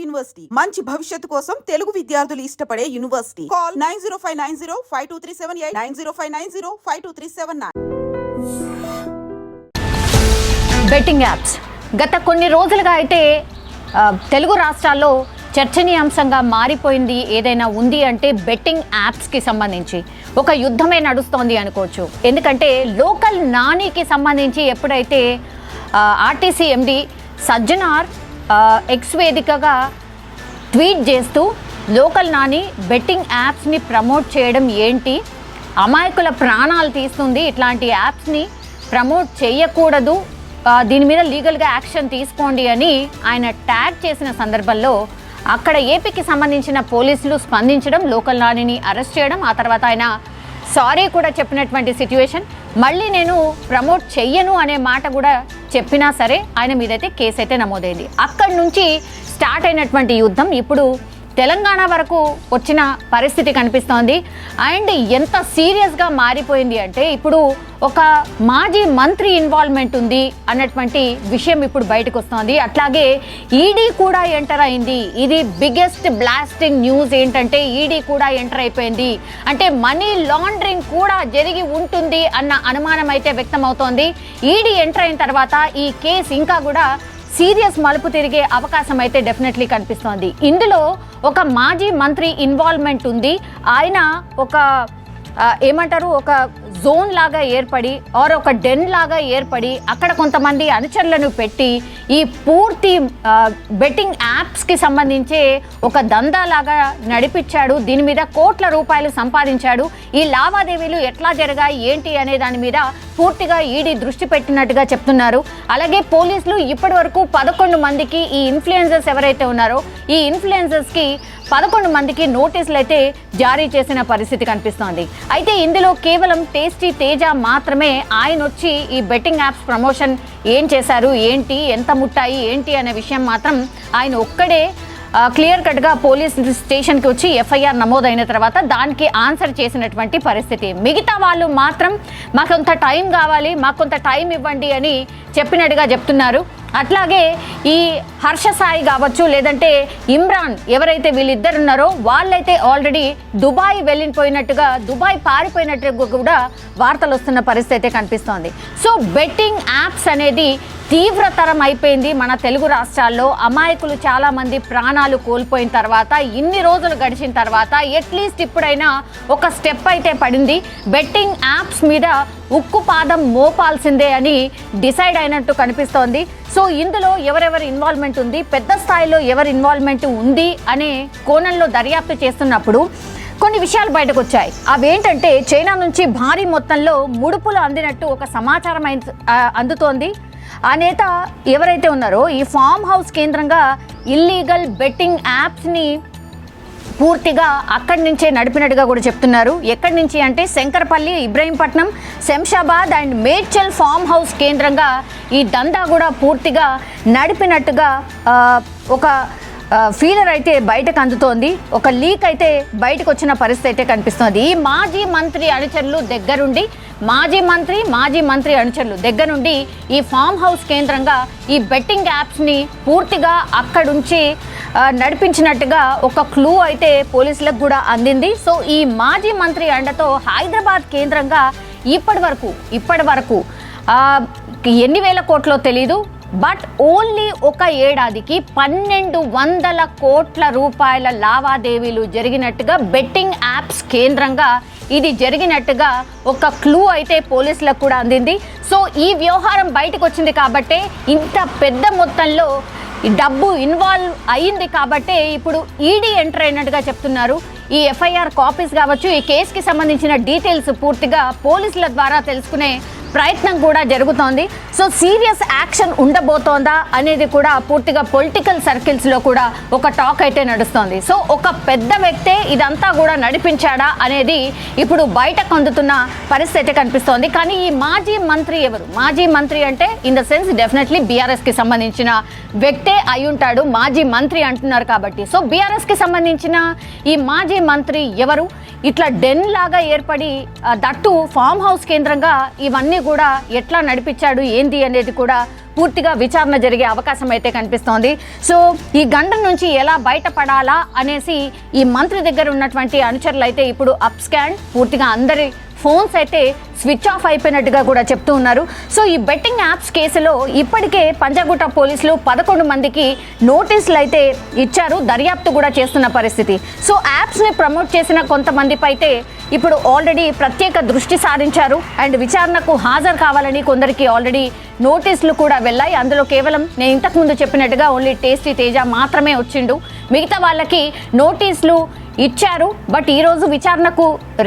University మంచి భవిష్యత్తు కోసం తెలుగు విద్యార్థులు ఇష్టపడే యూనివర్సిటీ. కాల్ 9059052378 9059052379. బెట్టింగ్ యాప్స్ గత కొన్ని రోజులుగా అయితే తెలుగు రాష్ట్రాల్లో చర్చనీయాంశంగా మారిపోయింది ఏదైనా ఉంది అంటే బెట్టింగ్ యాప్స్కి సంబంధించి ఒక యుద్ధమే నడుస్తోంది అనుకోవచ్చు. ఎందుకంటే లోకల్ నానికి సంబంధించి ఎప్పుడైతే ఆర్టీసీ ఎండి సజ్జనార్ ఎక్స్ వేదికగా ట్వీట్ చేస్తూ లోకల్ నాని బెట్టింగ్ యాప్స్ని ప్రమోట్ చేయడం ఏంటి, అమాయకుల ప్రాణాలు తీస్తుంది, ఇట్లాంటి యాప్స్ని ప్రమోట్ చేయకూడదు, దీని మీద లీగల్గా యాక్షన్ తీసుకోండి అని ఆయన ట్యాగ్ చేసిన సందర్భంలో అక్కడ ఏపీకి సంబంధించిన పోలీసులు స్పందించడం, లోకల్ నానిని అరెస్ట్ చేయడం, ఆ తర్వాత ఆయన సారీ కూడా చెప్పినటువంటి సిచ్యువేషన్. మళ్ళీ నేను ప్రమోట్ చెయ్యను అనే మాట కూడా చెప్పినా సరే ఆయన మీదైతే కేసు అయితే నమోదైంది. అక్కడి నుంచి స్టార్ట్ అయినటువంటి యుద్ధం ఇప్పుడు తెలంగాణ వరకు వచ్చిన పరిస్థితి కనిపిస్తోంది. అండ్ ఎంత సీరియస్గా మారిపోయింది అంటే ఇప్పుడు ఒక మాజీ మంత్రి ఇన్వాల్వ్మెంట్ ఉంది అన్నటువంటి విషయం ఇప్పుడు బయటకు వస్తోంది. అట్లాగే ఈడీ కూడా ఎంటర్ అయింది. ఇది బిగ్గెస్ట్ బ్లాస్టింగ్ న్యూస్ ఏంటంటే ఈడీ కూడా ఎంటర్ అయిపోయింది అంటే మనీ లాండరింగ్ కూడా జరిగి ఉంటుంది అన్న అనుమానం అయితే వ్యక్తం అవుతోంది. ఈడీ ఎంటర్ అయిన తర్వాత ఈ కేసు ఇంకా కూడా సీరియస్ మలుపు తిరిగే అవకాశం అయితే డెఫినెట్లీ కనిపిస్తోంది. ఇందులో ఒక మాజీ మంత్రి ఇన్వాల్వ్మెంట్ ఉంది. ఆయన ఒక ఒక జోన్ లాగా ఏర్పడి ఒక డెన్ లాగా ఏర్పడి అక్కడ కొంతమంది అనుచరులను పెట్టి ఈ పూర్తి బెట్టింగ్ యాప్స్కి సంబంధించే ఒక దందా లాగా నడిపించాడు. దీని మీద కోట్ల రూపాయలు సంపాదించాడు. ఈ లావాదేవీలు ఎట్లా జరిగాయి ఏంటి అనే దాని మీద పూర్తిగా ఈడీ దృష్టి పెట్టినట్టుగా చెప్తున్నారు. అలాగే పోలీసులు ఇప్పటి వరకు 11 మందికి ఈ ఇన్ఫ్లుయెన్సర్స్ ఎవరైతే ఉన్నారో ఈ ఇన్ఫ్లుయెన్సర్స్కి 11 మందికి నోటీసులు అయితే జారీ చేసిన పరిస్థితి కనిపిస్తోంది. అయితే ఇందులో కేవలం టేస్టీ తేజ మాత్రమే ఆయన వచ్చి ఈ బెట్టింగ్ యాప్స్ ప్రమోషన్ ఏం చేశారు, ఏంటి, ఎంత ముట్టాయి ఏంటి అనే విషయం మాత్రం ఆయన ఒక్కడే క్లియర్ కట్గా పోలీస్ స్టేషన్కి వచ్చి ఎఫ్ఐఆర్ నమోదైన తర్వాత దానికి ఆన్సర్ చేసినటువంటి పరిస్థితి. మిగతా వాళ్ళు మాత్రం మాకు కొంత టైం కావాలి, మాకు కొంత టైం ఇవ్వండి అని చెప్పినట్టుగా చెప్తున్నారు. అట్లాగే ఈ హర్ష సాయి కావచ్చు లేదంటే ఇమ్రాన్ ఎవరైతే వీళ్ళిద్దరు ఉన్నారో వాళ్ళైతే ఆల్రెడీ దుబాయ్ వెళ్ళిపోయినట్టుగా దుబాయ్ పారిపోయినట్టుగా కూడా వార్తలు వస్తున్న పరిస్థితి అయితే కనిపిస్తోంది. సో బెట్టింగ్ యాప్స్ అనేది తీవ్రతరం అయిపోయింది మన తెలుగు రాష్ట్రాల్లో. అమాయకులు చాలామంది ప్రాణాలు కోల్పోయిన తర్వాత ఇన్ని రోజులు గడిచిన తర్వాత అట్లీస్ట్ ఇప్పుడైనా ఒక స్టెప్ అయితే పడింది. బెట్టింగ్ యాప్స్ మీద ఉక్కు పాదం మోపాల్సిందే అని డిసైడ్ అయినట్టు కనిపిస్తోంది. సో ఇందులో ఎవరెవరి ఇన్వాల్వ్మెంట్ ఉంది, పెద్ద స్థాయిలో ఎవరి ఇన్వాల్వ్మెంట్ ఉంది అనే కోణంలో దర్యాప్తు చేస్తున్నప్పుడు కొన్ని విషయాలు బయటకు వచ్చాయి. అవేంటంటే చైనా నుంచి భారీ మొత్తంలో ముడుపులు అందినట్టు ఒక సమాచారం అందుతోంది. ఆ నేత ఎవరైతే ఉన్నారో ఈ ఫామ్ హౌస్ కేంద్రంగా ఇల్లీగల్ బెట్టింగ్ యాప్స్ని పూర్తిగా అక్కడి నుంచే నడిపినట్టుగా కూడా చెప్తున్నారు. ఎక్కడి నుంచి అంటే Shankarpally, Ibrahimpatnam, Shamshabad and Medchal farm house కేంద్రంగా ఈ దందా కూడా పూర్తిగా నడిపినట్టుగా ఒక ఫీలర్ అయితే బయటకు అందుతోంది. ఒక లీక్ అయితే బయటకు వచ్చిన పరిస్థితి అయితే కనిపిస్తుంది. ఈ మాజీ మంత్రి అనుచరులు దగ్గరుండి మాజీ మంత్రి అనుచరులు దగ్గరుండి ఈ ఫామ్ హౌస్ కేంద్రంగా ఈ బెట్టింగ్ యాప్స్ని పూర్తిగా అక్కడుంచి నడిపించినట్టుగా ఒక క్లూ అయితే పోలీసులకు కూడా అందింది. సో ఈ మాజీ మంత్రి అండతో హైదరాబాద్ కేంద్రంగా ఇప్పటి వరకు ఎన్ని వేల కోట్లో తెలీదు, బట్ ఓన్లీ ఒక ఏడాదికి 1200 కోట్ల రూపాయల లావాదేవీలు జరిగినట్టుగా బెట్టింగ్ యాప్స్ కేంద్రంగా ఇది జరిగినట్టుగా ఒక క్లూ అయితే పోలీసులకు కూడా అందింది. సో ఈ వ్యవహారం బయటకు వచ్చింది కాబట్టే ఇంత పెద్ద మొత్తంలో డబ్బు ఇన్వాల్వ్ అయ్యింది కాబట్టే ఇప్పుడు ఈడీ ఎంటర్ అయినట్టుగా చెప్తున్నారు. ఈ ఎఫ్ఐఆర్ కాపీస్ కావచ్చు, ఈ కేసుకి సంబంధించిన డీటెయిల్స్ పూర్తిగా పోలీసుల ద్వారా తెలుసుకునే ప్రయత్నం కూడా జరుగుతోంది. సో సీరియస్ యాక్షన్ ఉండబోతోందా అనేది కూడా పూర్తిగా పొలిటికల్ సర్కిల్స్లో కూడా ఒక టాక్ అయితే నడుస్తోంది. సో ఒక పెద్ద వ్యక్తే ఇదంతా కూడా నడిపించాడా అనేది ఇప్పుడు బయటకు అందుతున్న పరిస్థితి కనిపిస్తోంది. కానీ ఈ మాజీ మంత్రి ఎవరు? మాజీ మంత్రి అంటే ఇన్ ద సెన్స్ డెఫినెట్లీ బీఆర్ఎస్కి సంబంధించిన వ్యక్తే అయి ఉంటాడు. మాజీ మంత్రి అంటున్నారు కాబట్టి. సో బీఆర్ఎస్కి సంబంధించిన ఈ మాజీ మంత్రి ఎవరు? ఇట్లా డెన్ లాగా ఏర్పడి దట్టు ఫామ్ హౌస్ కేంద్రంగా ఇవన్నీ ఇవన్నీ కూడా ఎట్లా నడిపించాడు ఏంది అనేది కూడా పూర్తిగా విచారణ జరిగే అవకాశం అయితే కనిపిస్తోంది. సో ఈ గండం నుంచి ఎలా బయటపడాలా అనేసి ఈ మంత్రి దగ్గర ఉన్నటువంటి అనుచరులు అయితే ఇప్పుడు అప్ స్కాన్ పూర్తిగా అందరి ఫోన్స్ అయితే స్విచ్ ఆఫ్ అయిపోయినట్టుగా కూడా చెప్తూ ఉన్నారు. సో ఈ బెట్టింగ్ యాప్స్ కేసులో ఇప్పటికే పంజాగుట్ట పోలీసులు 11 మందికి నోటీసులు అయితే ఇచ్చారు, దర్యాప్తు కూడా చేస్తున్న పరిస్థితి. సో యాప్స్ని ప్రమోట్ చేసిన కొంతమందిపై అయితే ఇప్పుడు ఆల్రెడీ ప్రత్యేక దృష్టి సారించారు అండ్ విచారణకు హాజరు కావాలని కొందరికి ఆల్రెడీ నోటీసులు కూడా వెళ్ళాయి. అందులో కేవలం నేను ఇంతకుముందు చెప్పినట్టుగా ఓన్లీ టేస్టీ తేజ మాత్రమే వచ్చిండు, మిగతా వాళ్ళకి నోటీసులు ఇచ్చారు. బట్ ఈరోజు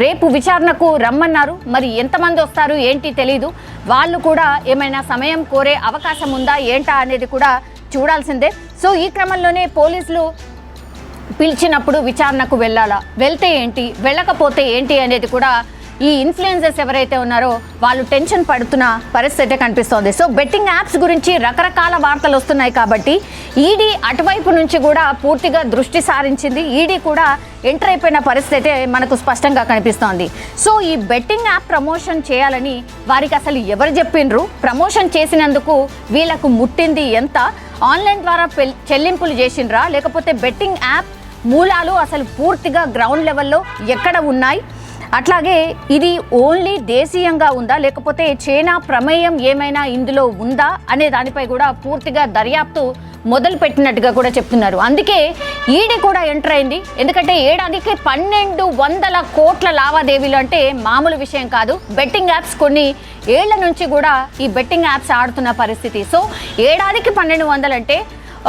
రేపు విచారణకు రమ్మన్నారు. మరి ఎంతమంది వస్తారు ఏంటి తెలీదు. వాళ్ళు కూడా ఏమైనా సమయం కోరే అవకాశం ఉందా ఏంటా అనేది కూడా చూడాల్సిందే. సో ఈ క్రమంలోనే పోలీసులు పిలిచినప్పుడు విచారణకు వెళ్తే ఏంటి, వెళ్ళకపోతే ఏంటి అనేది కూడా ఈ ఇన్ఫ్లుయెన్సర్స్ ఎవరైతే ఉన్నారో వాళ్ళు టెన్షన్ పడుతున్న పరిస్థితి కనిపిస్తోంది. సో బెట్టింగ్ యాప్స్ గురించి రకరకాల వార్తలు వస్తున్నాయి కాబట్టి ఈడీ అటువైపు నుంచి కూడా పూర్తిగా దృష్టి సారించింది. ఈడీ కూడా ఎంటర్ అయిపోయిన పరిస్థితి మనకు స్పష్టంగా కనిపిస్తోంది. సో ఈ బెట్టింగ్ యాప్ ప్రమోషన్ చేయాలని వారికి అసలు ఎవరు చెప్పిండ్రు, ప్రమోషన్ చేసినందుకు వీళ్ళకు ముట్టింది ఎంత, ఆన్లైన్ ద్వారా చెల్లింపులు చేసిండ్రా, లేకపోతే బెట్టింగ్ యాప్ మూలాలు అసలు పూర్తిగా గ్రౌండ్ లెవెల్లో ఎక్కడ ఉన్నాయి, అట్లాగే ఇది ఓన్లీ దేశీయంగా ఉందా లేకపోతే చైనా ప్రమేయం ఏమైనా ఇందులో ఉందా అనే దానిపై కూడా పూర్తిగా దర్యాప్తు మొదలు పెట్టినట్టుగా కూడా చెప్తున్నారు. అందుకే ఈడీ కూడా ఎంటర్ అయింది. ఎందుకంటే ఏడాదికి 1200 కోట్ల లావాదేవీలు అంటే మామూలు విషయం కాదు. బెట్టింగ్ యాప్స్ కొన్ని ఏళ్ల నుంచి కూడా ఈ బెట్టింగ్ యాప్స్ ఆడుతున్న పరిస్థితి. సో ఏడాదికి 1200 అంటే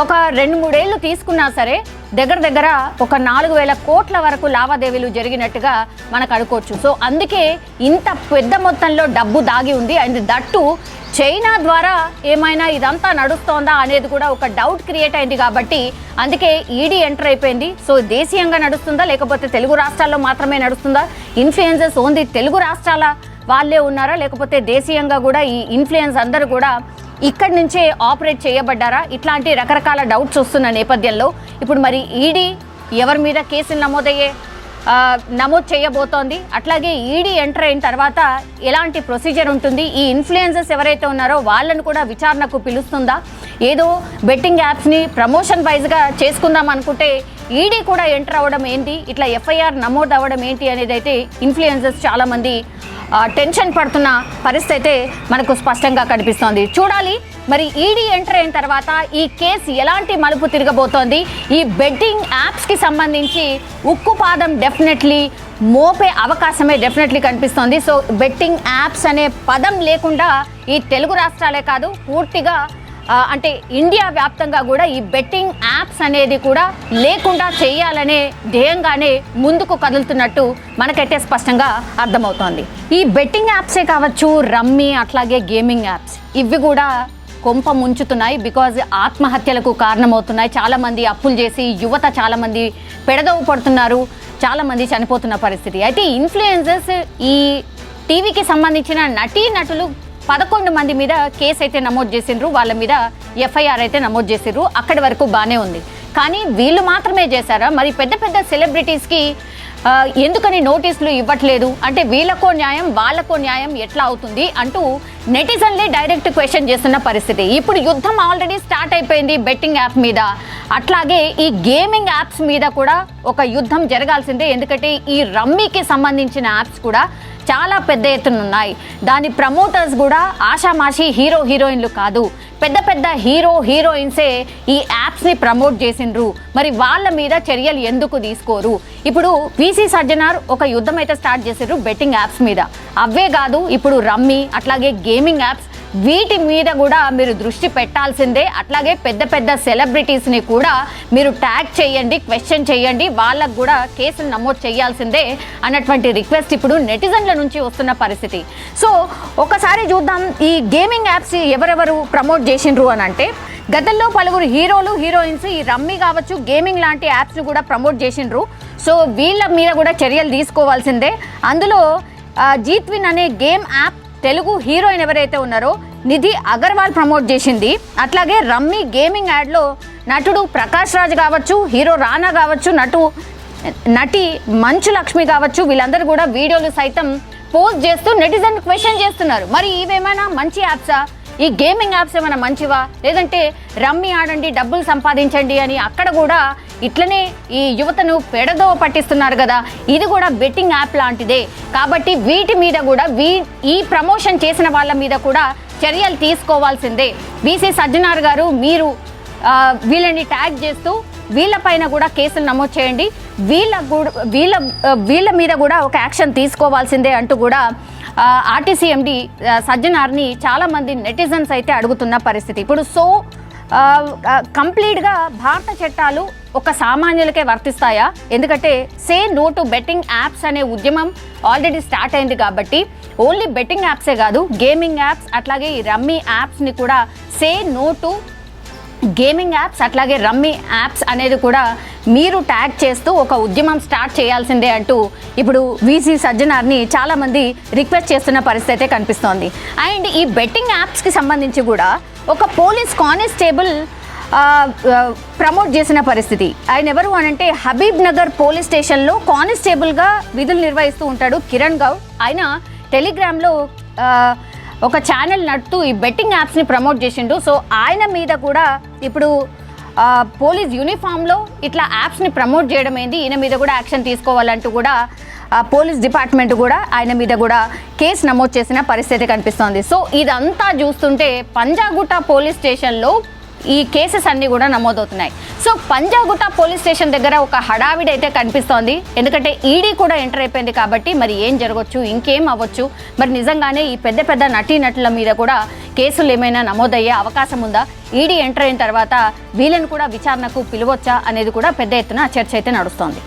ఒక 2-3 ఏళ్ళు తీసుకున్నా సరే దగ్గర ఒక 4000 కోట్ల వరకు లావాదేవీలు జరిగినట్టుగా మనకు అనుకోవచ్చు. సో అందుకే ఇంత పెద్ద మొత్తంలో డబ్బు దాగి ఉంది. అండ్ దట్టు చైనా ద్వారా ఏమైనా ఇదంతా నడుస్తోందా అనేది కూడా ఒక డౌట్ క్రియేట్ అయింది కాబట్టి అందుకే ఈడీ ఎంటర్ అయిపోయింది. సో దేశీయంగా నడుస్తుందా లేకపోతే తెలుగు రాష్ట్రాల్లో మాత్రమే నడుస్తుందా, ఇన్ఫ్లుయెన్సర్స్ ఓన్లీ తెలుగు రాష్ట్రాల వాళ్ళే ఉన్నారా లేకపోతే దేశీయంగా కూడా ఈ ఇన్ఫ్లుయెన్స్ అందరూ కూడా ఇక్కడి నుంచే ఆపరేట్ చేయబడ్డారా, ఇట్లాంటి రకరకాల డౌట్స్ వస్తున్న నేపథ్యంలో ఇప్పుడు మరి ఈడీ ఎవరి మీద కేసులు నమోదు చేయబోతోంది, అట్లాగే ఈడీ ఎంటర్ అయిన తర్వాత ఎలాంటి ప్రొసీజర్ ఉంటుంది, ఈ ఇన్ఫ్లుయెన్సర్స్ ఎవరైతే ఉన్నారో వాళ్ళను కూడా విచారణకు పిలుస్తుందా, ఏదో బెట్టింగ్ యాప్స్ని ప్రమోషన్ వైజ్గా చేసుకుందాం అనుకుంటే ఈడీ కూడా ఎంటర్ అవ్వడం ఏంటి, ఇట్లా ఎఫ్ఐఆర్ నమోదు అవ్వడం ఏంటి అనేది అయితే ఇన్ఫ్లుయెన్సర్స్ చాలామంది టెన్షన్ పడుతున్న పరిస్థితి అయితే మనకు స్పష్టంగా కనిపిస్తోంది. చూడాలి మరి ఈడీ ఎంటర్ అయిన తర్వాత ఈ కేసు ఎలాంటి మలుపు తిరగబోతోంది. ఈ బెట్టింగ్ యాప్స్కి సంబంధించి ఉక్కుపాదం డెఫినెట్లీ మోపే అవకాశమే డెఫినెట్లీ కనిపిస్తోంది. సో బెట్టింగ్ యాప్స్ అనే పదం లేకుండా ఈ తెలుగు రాష్ట్రాలే కాదు పూర్తిగా అంటే ఇండియా వ్యాప్తంగా కూడా ఈ బెట్టింగ్ యాప్స్ అనేది కూడా లేకుండా చేయాలనే ధ్యేయంగానే ముందుకు కదులుతున్నట్టు మనకైతే స్పష్టంగా అర్థమవుతోంది. ఈ బెట్టింగ్ యాప్సే కావచ్చు, రమ్మీ అట్లాగే గేమింగ్ యాప్స్ ఇవి కూడా కొంప ముంచుతున్నాయి. బికాజ్ ఆత్మహత్యలకు కారణమవుతున్నాయి. చాలామంది అప్పులు చేసి యువత చాలామంది పెడదవు పడుతున్నారు, చాలామంది చనిపోతున్న పరిస్థితి. అయితే ఇన్ఫ్లుయెన్సర్స్ ఈ టీవీకి సంబంధించిన నటీనటులు 11 మంది మీద కేసు అయితే నమోదు చేసిండ్రు, వాళ్ళ మీద ఎఫ్ఐఆర్ అయితే నమోదు చేసిండ్రు. అక్కడి వరకు బాగానే ఉంది. కానీ వీళ్ళు మాత్రమే చేశారా, మరి పెద్ద పెద్ద సెలబ్రిటీస్కి ఎందుకని నోటీసులు ఇవ్వట్లేదు అంటే వీళ్ళకో న్యాయం వాళ్ళకో న్యాయం ఎట్లా అవుతుంది అంటూ నెటిజన్లే డైరెక్ట్ క్వశ్చన్ చేస్తున్న పరిస్థితి. ఇప్పుడు యుద్ధం ఆల్రెడీ స్టార్ట్ అయిపోయింది బెట్టింగ్ యాప్ మీద, అట్లాగే ఈ గేమింగ్ యాప్స్ మీద కూడా ఒక యుద్ధం జరగాల్సిందే. ఎందుకంటే ఈ రమ్మీకి సంబంధించిన యాప్స్ కూడా చాలా పెద్ద ఎత్తున ఉన్నాయి. దాని ప్రమోటర్స్ కూడా ఆషామాషి హీరోయిన్లు కాదు, పెద్ద పెద్ద హీరోయిన్సే ఈ యాప్స్ని ప్రమోట్ చేసిండ్రు. మరి వాళ్ళ మీద చర్యలు ఎందుకు తీసుకోరు? ఇప్పుడు వీసీ సజ్జనార్ ఒక యుద్ధం అయితే స్టార్ట్ చేసిండ్రు బెట్టింగ్ యాప్స్ మీద. అవే కాదు ఇప్పుడు రమ్మీ అట్లాగే గేమింగ్ యాప్స్ వీటి మీద కూడా మీరు దృష్టి పెట్టాల్సిందే. అట్లాగే పెద్ద పెద్ద సెలబ్రిటీస్ని కూడా మీరు ట్యాగ్ చేయండి, క్వశ్చన్ చేయండి, వాళ్ళకు కూడా కేసులు నమోదు చేయాల్సిందే అన్నటువంటి రిక్వెస్ట్ ఇప్పుడు నెటిజన్ల నుంచి వస్తున్న పరిస్థితి. సో ఒకసారి చూద్దాం ఈ గేమింగ్ యాప్స్ ఎవరెవరు ప్రమోట్ చేసిండ్రు అని అంటే గతంలో పలువురు హీరోయిన్స్ ఈ రమ్మీ కావచ్చు గేమింగ్ లాంటి యాప్స్ని కూడా ప్రమోట్ చేసిండ్రు. సో వీళ్ళ మీద కూడా చర్యలు తీసుకోవాల్సిందే. అందులో జీత్విన్ అనే గేమ్ యాప్ తెలుగు హీరోయిన్ ఎవరైతే ఉన్నారో నిధి అగర్వాల్ ప్రమోట్ చేసింది. అట్లాగే రమ్మీ గేమింగ్ యాడ్లో నటుడు ప్రకాష్ రాజ్ కావచ్చు, హీరో రానా కావచ్చు, నటి మంచు లక్ష్మి కావచ్చు, వీళ్ళందరూ కూడా వీడియోలు సైతం పోస్ట్ చేస్తూ నెటిజన్ క్వశ్చన్ చేస్తున్నారు. మరి ఇవేమైనా మంచి యాప్సా? ఈ గేమింగ్ యాప్స్ ఏమైనా మంచివా? లేదంటే రమ్మీ ఆడండి, డబ్బులు సంపాదించండి అని అక్కడ కూడా ఇట్లనే ఈ యువతను పెడదో పట్టిస్తున్నారు కదా. ఇది కూడా బెట్టింగ్ యాప్ లాంటిదే. కాబట్టి వీటి మీద కూడా ఈ ప్రమోషన్ చేసిన వాళ్ళ మీద కూడా చర్యలు తీసుకోవాల్సిందే. బీసీ సజ్జనార్ గారు, మీరు వీళ్ళని ట్యాగ్ చేస్తూ వీళ్ళపైన కూడా కేసులు నమోదు చేయండి, వీళ్ళ మీద కూడా ఒక యాక్షన్ తీసుకోవాల్సిందే అంటూ కూడా ఆర్టీసీ ఎండి సజ్జనార్ని చాలామంది నెటిజన్స్ అయితే అడుగుతున్న పరిస్థితి. ఇప్పుడు కంప్లీట్గా భారత చట్టాలు ఒక సామాన్యులకే వర్తిస్తాయా? ఎందుకంటే say no to betting apps అనే ఉద్యమం ఆల్రెడీ స్టార్ట్ అయింది కాబట్టి ఓన్లీ బెట్టింగ్ యాప్సే కాదు, గేమింగ్ యాప్స్ అట్లాగే ఈ రమ్మీ యాప్స్ని కూడా say no to gaming apps అట్లాగే రమ్మీ యాప్స్ అనేది కూడా మీరు ట్యాగ్ చేస్తూ ఒక ఉద్యమం స్టార్ట్ చేయాల్సిందే అంటూ ఇప్పుడు వీసీ సజ్జనార్ని చాలామంది రిక్వెస్ట్ చేస్తున్న పరిస్థితి అయితే కనిపిస్తోంది. అండ్ ఈ బెట్టింగ్ యాప్స్కి సంబంధించి కూడా ఒక పోలీస్ కానిస్టేబుల్ ప్రమోట్ చేసిన పరిస్థితి. ఆయన ఎవరు అనంటే హబీబ్ నగర్ పోలీస్ స్టేషన్లో కానిస్టేబుల్గా విధులు నిర్వహిస్తూ ఉంటాడు కిరణ్ గౌడ్. ఆయన టెలిగ్రామ్లో ఒక ఛానల్ నడుతూ ఈ బెట్టింగ్ యాప్స్ని ప్రమోట్ చేసిండు. సో ఆయన మీద కూడా ఇప్పుడు పోలీస్ యూనిఫామ్లో ఇట్లా యాప్స్ని ప్రమోట్ చేయడం ఏంది, ఈయన మీద కూడా యాక్షన్ తీసుకోవాలంటూ కూడా పోలీస్ డిపార్ట్మెంట్ కూడా ఆయన మీద కూడా కేసు నమోదు చేసిన పరిస్థితి కనిపిస్తోంది. సో ఇదంతా చూస్తుంటే పంజాగుట్ట పోలీస్ స్టేషన్లో ఈ కేసెస్ అన్నీ కూడా నమోదవుతున్నాయి. సో పంజాగుట్ట పోలీస్ స్టేషన్ దగ్గర ఒక హడావిడి అయితే కనిపిస్తోంది. ఎందుకంటే ఈడీ కూడా ఎంటర్ అయిపోయింది కాబట్టి మరి ఏం జరగవచ్చు, ఇంకేం అవ్వచ్చు, మరి నిజంగానే ఈ పెద్ద పెద్ద నటీనటుల మీద కూడా కేసులు ఏమైనా నమోదయ్యే అవకాశం ఉందా? ఈడీ ఎంటర్ అయిన తర్వాత వీళ్ళని కూడా విచారణకు పిలవచ్చా అనేది కూడా పెద్ద ఎత్తున చర్చ అయితే నడుస్తోంది.